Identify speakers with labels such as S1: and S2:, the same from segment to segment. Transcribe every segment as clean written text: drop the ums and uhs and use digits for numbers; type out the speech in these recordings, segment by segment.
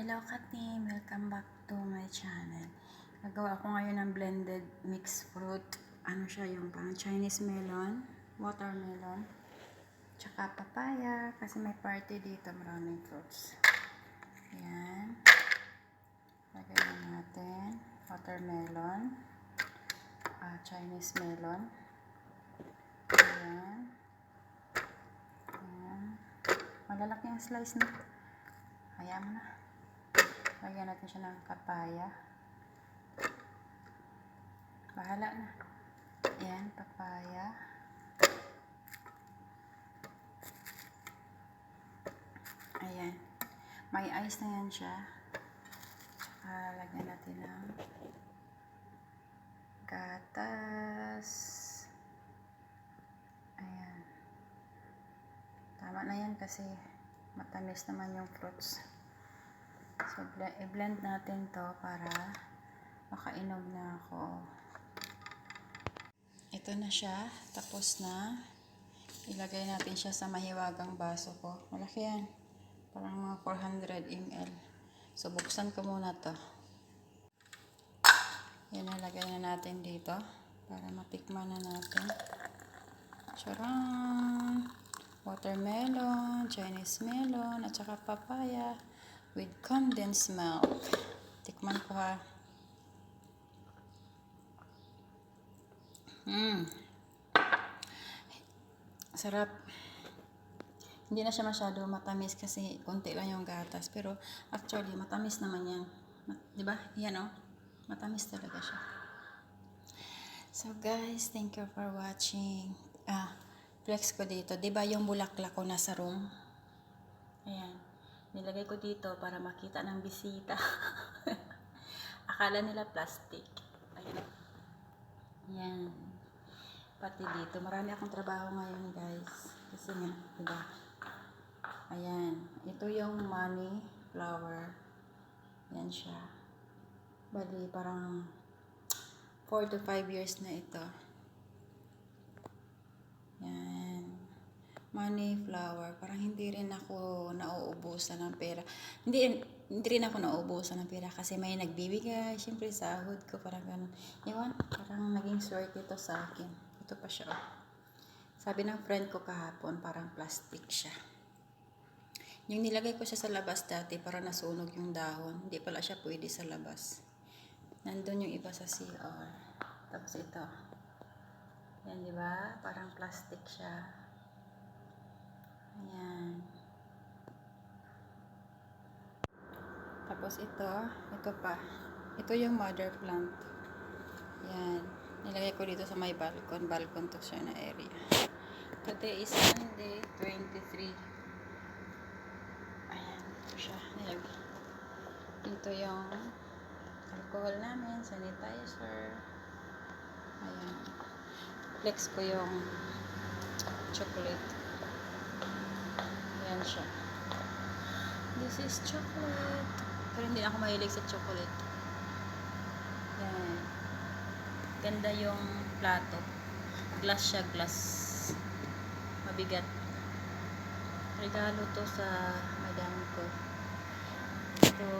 S1: Hello Katim! Welcome back to my channel. Nagawa ko ngayon ng blended mixed fruit. Ano siya, yung parang Chinese melon, watermelon, tsaka papaya. Kasi may party dito, maraming fruits. Ayan. Lagay na natin. Watermelon. Chinese melon. Ayan. Ayan. Malalaki ang slice na. Ayan mo na. Lagyan natin siya ng papaya. Bahala na. Ayan, papaya. Ayan. May ice na yan siya. Tsaka lagyan natin ng gatas. Ayan. Tama na yan kasi matamis naman yung fruits. So, i-blend natin to para makainom na ako. Ito na siya. Tapos na. Ilagay natin siya sa mahiwagang baso ko. Malaki yan. Parang mga 400 ml. So, buksan ko muna to. Yan, nalagay na natin dito. Para matikman na natin. Charan! Watermelon, Chinese melon, at saka papaya with condensed milk. Tikman ko ha. Sarap. Hindi na siya masyado matamis kasi konti lang yung gatas. Pero actually, matamis naman yan. Diba? Yan o. Matamis talaga siya. So guys, thank you for watching. Flex ko dito. Diba yung bulaklak ko nasa room? Ayan. Nilagay ko dito para makita ng bisita. Akala nila plastic. Ayan. Ayan. Pati dito. Marami akong trabaho ngayon, guys. Kasi nga, diba? Ayan. Ito yung money flower. Ayan siya. Bali, parang 4 to 5 years na ito. Ayan. Money flower. Parang hindi rin ako nauubusan ng pera. Hindi rin ako nauubusan ng pera kasi may nagbibigay. Siyempre, sahod ko. Parang ganun. Ewan, parang naging swerte ito sa akin. Ito pa siya. Sabi ng friend ko kahapon, parang plastic siya. Yung nilagay ko siya sa labas dati, para nasunog yung dahon. Hindi pala siya pwede sa labas. Nandun yung iba sa CR. Tapos ito. Yan, di ba? Parang plastic siya. Ayan. Tapos ito pa. Ito yung mother plant. Ayan. Nilagay ko dito sa may balcon. Balcon to siya na area. Today is Sunday, 23. Ayan. Ito siya. Nilagay. Ito yung alcohol namin. Sanitizer. Ayan. Flex ko yung chocolate. Ayan siya. This is chocolate. Pero hindi ako mahilig sa chocolate. Ayan. Ganda yung plato. Glass siya, glass. Mabigat. Regalo to sa madam ko. Ito.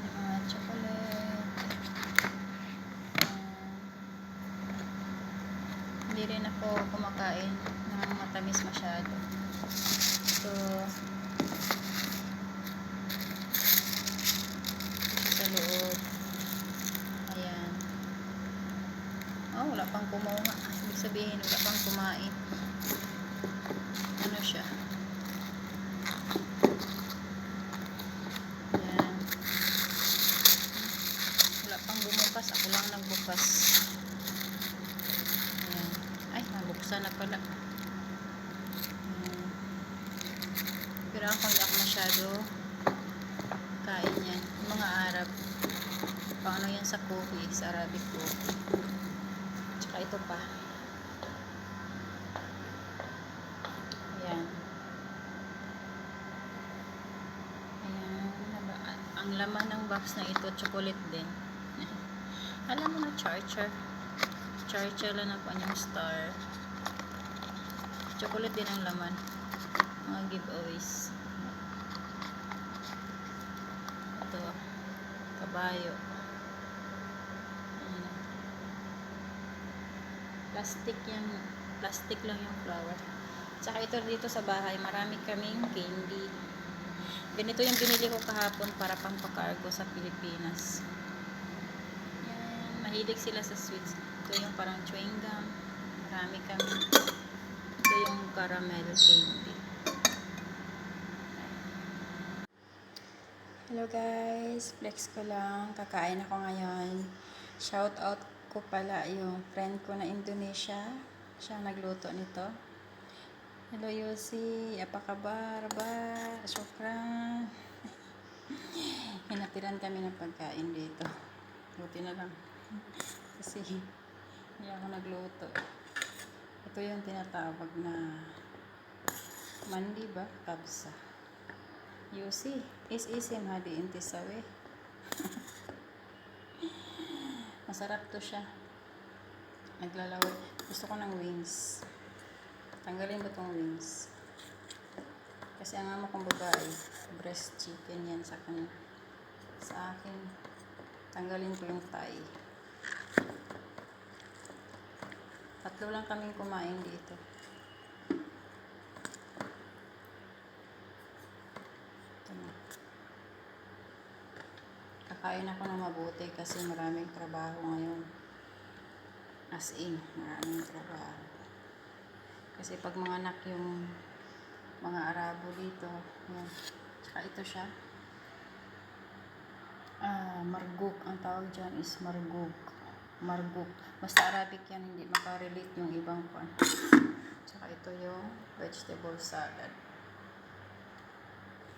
S1: Yung mga chocolate. Hindi rin ako kumakain ng matamis masyado. So, sa loob. Ayan. Oh, wala pang kumaunga. Ibig sabihin, wala pang kumain. Ano siya? Ayan. Wala pang bumukas. Ako lang nagbukas. Ayan. Ay, nabuksan na pala. Ayan. Pero ako hindi ako masyado kain yan. Yung mga Arab. Paano yan sa coffee? Sa Arabic coffee. Tsaka ito pa. Ayan. Ayan. Ang laman ng box na ito, chocolate din. Alam mo na, char-char. Char-char lang ang kanyang star. Chocolate din ang laman. Mga giveaways. kabayo. Ayan. Plastic lang yung flower. Tsaka ito dito sa bahay, marami kaming candy. Ganito yung binili ko kahapon para pampakargo sa Pilipinas. Yan, mahilig sila sa sweets. Ito yung parang chewing gum. Marami kami. Ito yung caramel candy. Hello guys, flex ko lang. Kakain ako ngayon. Shout out ko pala yung friend ko na Indonesia. Siya nagluto nito. Hello Yossi, apa kabar? Syukran. Hinatiran kami ng pagkain dito. Buti na lang. Kasi hindi ako nagluto. Ito yung tinatawag na mandi ba? Kabsa. Yossi, is-isim hadi intisawe. Masarap to siya. Naglalaway. Gusto ko ng wings. Tanggalin ba tong wings? Kasi ang amo kong babae, breast chicken yan sa kanya. Sa akin, tanggalin ko yung thigh. 3 lang kaming kumain dito. Ito na. Kakain ako ng mabuti kasi maraming trabaho ngayon. As in, maraming trabaho. Kasi pag mga anak yung mga Arabo dito, yan. Tsaka ito siya. Marguk. Ang tawag dyan is marguk. Marguk. Basta Arabic yan, hindi makarelate yung ibang pan. Tsaka ito yung vegetable salad.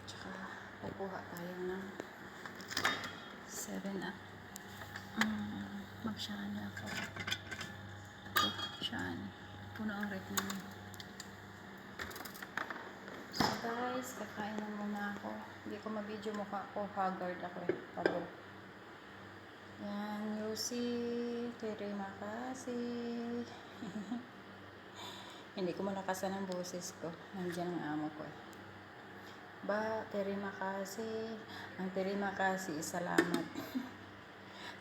S1: Tsaka kukuha tayo ng 7-up. Magsyana ako. Magsyana. Puno ang rep namin. So guys, kakain na muna ako. Hindi ko ma-video mukha ko. Haggard ako eh. Pagod. Yan, Yossi. Terima kasih. Hindi ko malakasan ang boses ko. Nandiyan ang amo ko eh. Terima kasih. Ang terima kasih, salamat.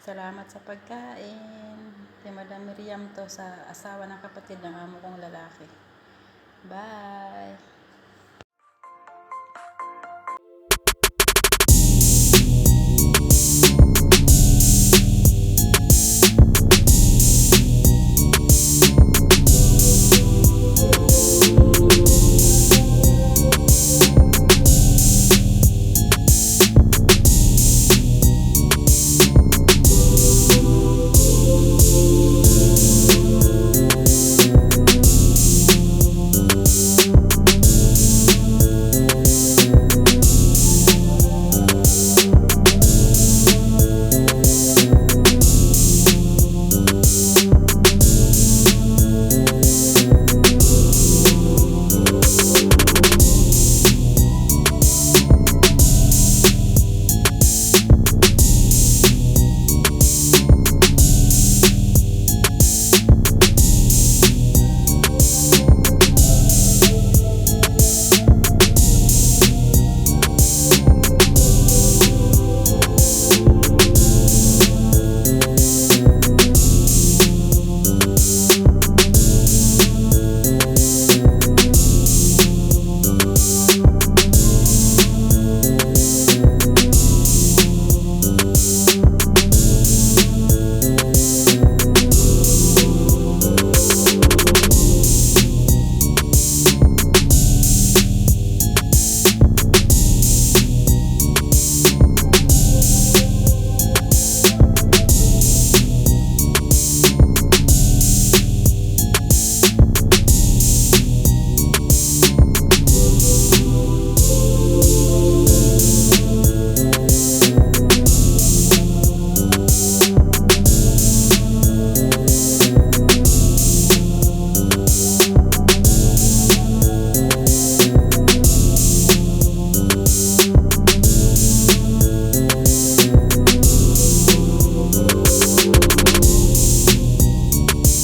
S1: Salamat sa pagkain. Kay Madam Miriam to, sa asawa ng kapatid ng amo kong lalaki. Bye.